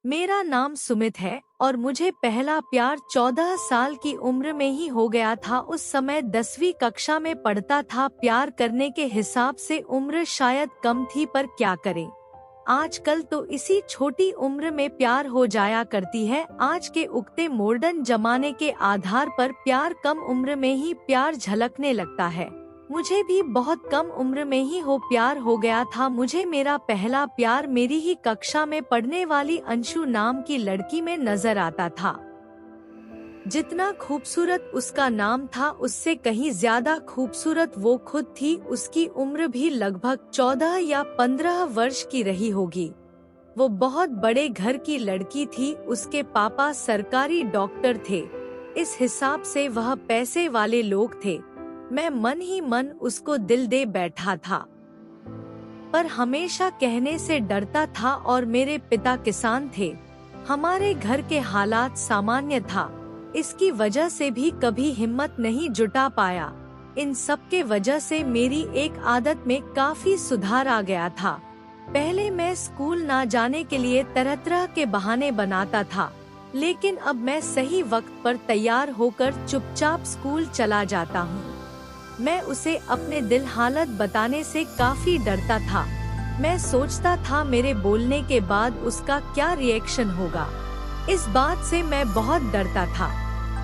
मेरा नाम सुमित है और मुझे पहला प्यार 14 साल की उम्र में ही हो गया था। उस समय 10वीं कक्षा में पढ़ता था। प्यार करने के हिसाब से उम्र शायद कम थी, पर क्या करें, आजकल तो इसी छोटी उम्र में प्यार हो जाया करती है। आज के उगते मॉडर्न जमाने के आधार पर प्यार कम उम्र में ही प्यार झलकने लगता है। मुझे भी बहुत कम उम्र में ही प्यार हो गया था। मुझे मेरा पहला प्यार मेरी ही कक्षा में पढ़ने वाली अंशु नाम की लड़की में नजर आता था। जितना खूबसूरत उसका नाम था, उससे कहीं ज्यादा खूबसूरत वो खुद थी। उसकी उम्र भी लगभग 14 या 15 वर्ष की रही होगी। वो बहुत बड़े घर की लड़की थी। उसके पापा सरकारी डॉक्टर थे, इस हिसाब से वह पैसे वाले लोग थे। मैं मन ही मन उसको दिल दे बैठा था, पर हमेशा कहने से डरता था। और मेरे पिता किसान थे, हमारे घर के हालात सामान्य था, इसकी वजह से भी कभी हिम्मत नहीं जुटा पाया। इन सब के वजह से मेरी एक आदत में काफी सुधार आ गया था। पहले मैं स्कूल ना जाने के लिए तरह तरह के बहाने बनाता था, लेकिन अब मैं सही वक्त पर तैयार होकर चुपचाप स्कूल चला जाता हूँ। मैं उसे अपने दिल हालत बताने से काफी डरता था। मैं सोचता था मेरे बोलने के बाद उसका क्या रिएक्शन होगा। इस बात से मैं बहुत डरता था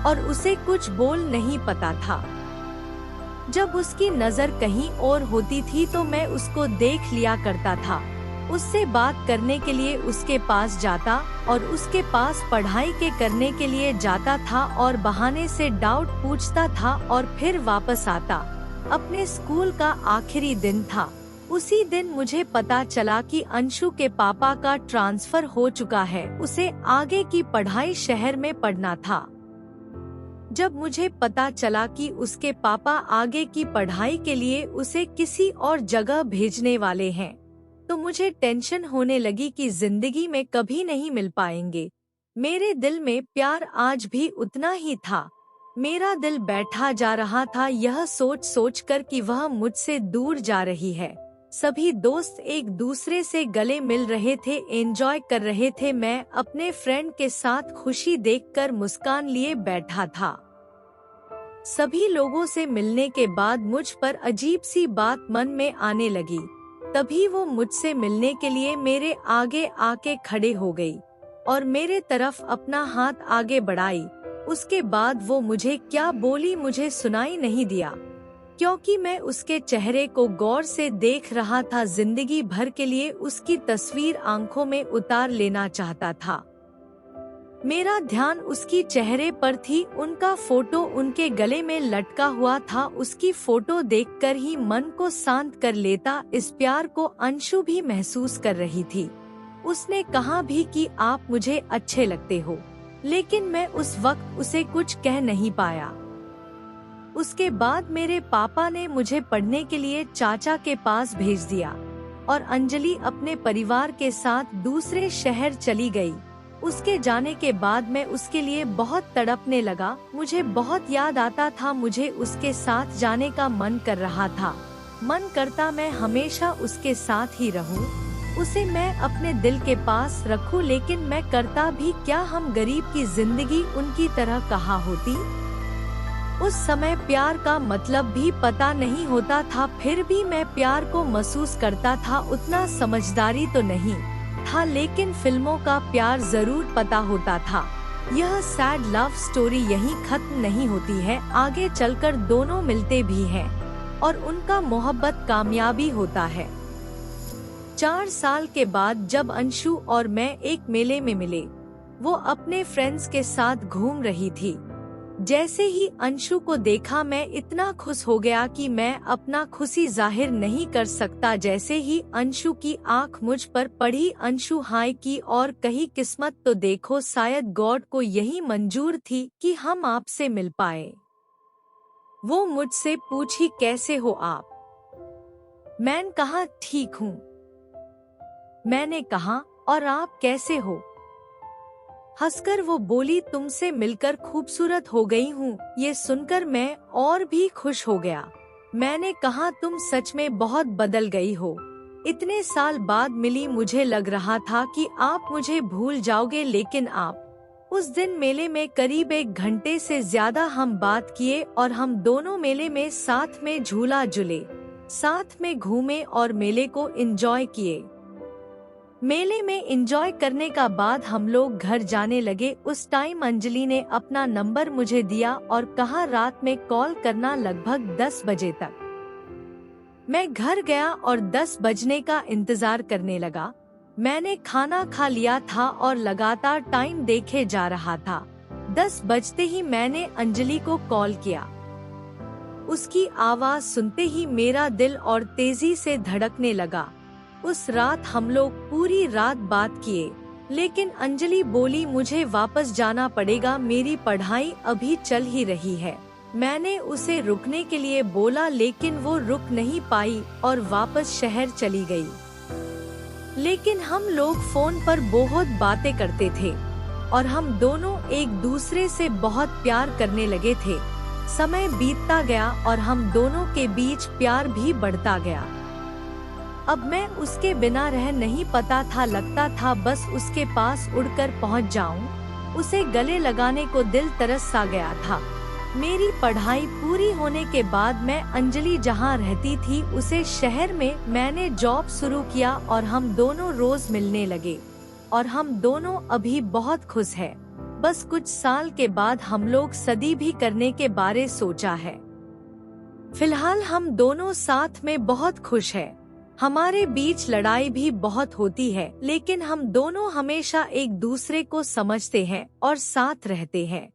और उसे कुछ बोल नहीं पाता था। जब उसकी नजर कहीं और होती थी तो मैं उसको देख लिया करता था। उससे बात करने के लिए उसके पास जाता और उसके पास पढ़ाई के करने के लिए जाता था और बहाने से डाउट पूछता था और फिर वापस आता। अपने स्कूल का आखिरी दिन था। उसी दिन मुझे पता चला कि अंशु के पापा का ट्रांसफर हो चुका है। उसे आगे की पढ़ाई शहर में पढ़ना था। जब मुझे पता चला कि उसके पापा आगे की पढ़ाई के लिए उसे किसी और जगह भेजने वाले हैं, तो मुझे टेंशन होने लगी कि जिंदगी में कभी नहीं मिल पाएंगे। मेरे दिल में प्यार आज भी उतना ही था। मेरा दिल बैठा जा रहा था, यह सोच सोच कर कि वह मुझसे दूर जा रही है। सभी दोस्त एक दूसरे से गले मिल रहे थे, एंजॉय कर रहे थे। मैं अपने फ्रेंड के साथ खुशी देखकर मुस्कान लिए बैठा था। सभी लोगों से मिलने के बाद मुझ पर अजीब सी बात मन में आने लगी। तभी वो मुझसे मिलने के लिए मेरे आगे आके खड़े हो गई और मेरे तरफ अपना हाथ आगे बढ़ाई। उसके बाद वो मुझे क्या बोली मुझे सुनाई नहीं दिया, क्योंकि मैं उसके चेहरे को गौर से देख रहा था। जिंदगी भर के लिए उसकी तस्वीर आंखों में उतार लेना चाहता था। मेरा ध्यान उसकी चेहरे पर थी। उनका फोटो उनके गले में लटका हुआ था। उसकी फोटो देखकर ही मन को शांत कर लेता। इस प्यार को अंशु भी महसूस कर रही थी। उसने कहा भी कि आप मुझे अच्छे लगते हो, लेकिन मैं उस वक्त उसे कुछ कह नहीं पाया। उसके बाद मेरे पापा ने मुझे पढ़ने के लिए चाचा के पास भेज दिया और अंजलि अपने परिवार के साथ दूसरे शहर चली गई। उसके जाने के बाद मैं उसके लिए बहुत तड़पने लगा। मुझे बहुत याद आता था। मुझे उसके साथ जाने का मन कर रहा था। मन करता मैं हमेशा उसके साथ ही रहूं, उसे मैं अपने दिल के पास रखूं। लेकिन मैं करता भी क्या, हम गरीब की जिंदगी उनकी तरह कहाँ होती। उस समय प्यार का मतलब भी पता नहीं होता था, फिर भी मैं प्यार को महसूस करता था। उतना समझदारी तो नहीं था, लेकिन फिल्मों का प्यार जरूर पता होता था। यह सैड लव स्टोरी यहीं खत्म नहीं होती है, आगे चलकर दोनों मिलते भी हैं और उनका मोहब्बत कामयाबी होता है। 4 साल के बाद जब अंशु और मैं एक मेले में मिले, वो अपने फ्रेंड्स के साथ घूम रही थी। जैसे ही अंशु को देखा मैं इतना खुश हो गया कि मैं अपना खुशी जाहिर नहीं कर सकता। जैसे ही अंशु की आंख मुझ पर पड़ी, अंशु हाय की और कही, किस्मत तो देखो, शायद गॉड को यही मंजूर थी कि हम आपसे मिल पाए। वो मुझसे पूछी, कैसे हो आप? मैंने कहा, ठीक हूँ। मैंने कहा, और आप कैसे हो? हंसकर वो बोली, तुमसे मिलकर खूबसूरत हो गई हूँ। ये सुनकर मैं और भी खुश हो गया। मैंने कहा, तुम सच में बहुत बदल गई हो। इतने साल बाद मिली, मुझे लग रहा था कि आप मुझे भूल जाओगे, लेकिन आप। उस दिन मेले में करीब 1 घंटे से ज्यादा हम बात किए और हम दोनों मेले में साथ में झूला झूले, साथ में घूमे और मेले को एंजॉय किए। मेले में एंजॉय करने का बाद हम लोग घर जाने लगे। उस टाइम अंजलि ने अपना नंबर मुझे दिया और कहा रात में कॉल करना, लगभग 10 बजे तक। मैं घर गया और 10 बजने का इंतजार करने लगा। मैंने खाना खा लिया था और लगातार टाइम देखे जा रहा था। 10 बजते ही मैंने अंजलि को कॉल किया। उसकी आवाज सुनते ही मेरा दिल और तेजी से धड़कने लगा। उस रात हम लोग पूरी रात बात किए, लेकिन अंजलि बोली मुझे वापस जाना पड़ेगा, मेरी पढ़ाई अभी चल ही रही है। मैंने उसे रुकने के लिए बोला, लेकिन वो रुक नहीं पाई और वापस शहर चली गई। लेकिन हम लोग फोन पर बहुत बातें करते थे और हम दोनों एक दूसरे से बहुत प्यार करने लगे थे। समय बीतता गया और हम दोनों के बीच प्यार भी बढ़ता गया। अब मैं उसके बिना रह नहीं पाता था, लगता था बस उसके पास उड़कर पहुंच जाऊं। उसे गले लगाने को दिल तरस सा गया था। मेरी पढ़ाई पूरी होने के बाद मैं अंजलि जहां रहती थी उसे शहर में मैंने जॉब शुरू किया और हम दोनों रोज मिलने लगे और हम दोनों अभी बहुत खुश हैं। बस कुछ साल के बाद हम लोग शादी भी करने के बारे सोचा है। फिलहाल हम दोनों साथ में बहुत खुश हैं। हमारे बीच लड़ाई भी बहुत होती है, लेकिन हम दोनों हमेशा एक दूसरे को समझते हैं और साथ रहते हैं।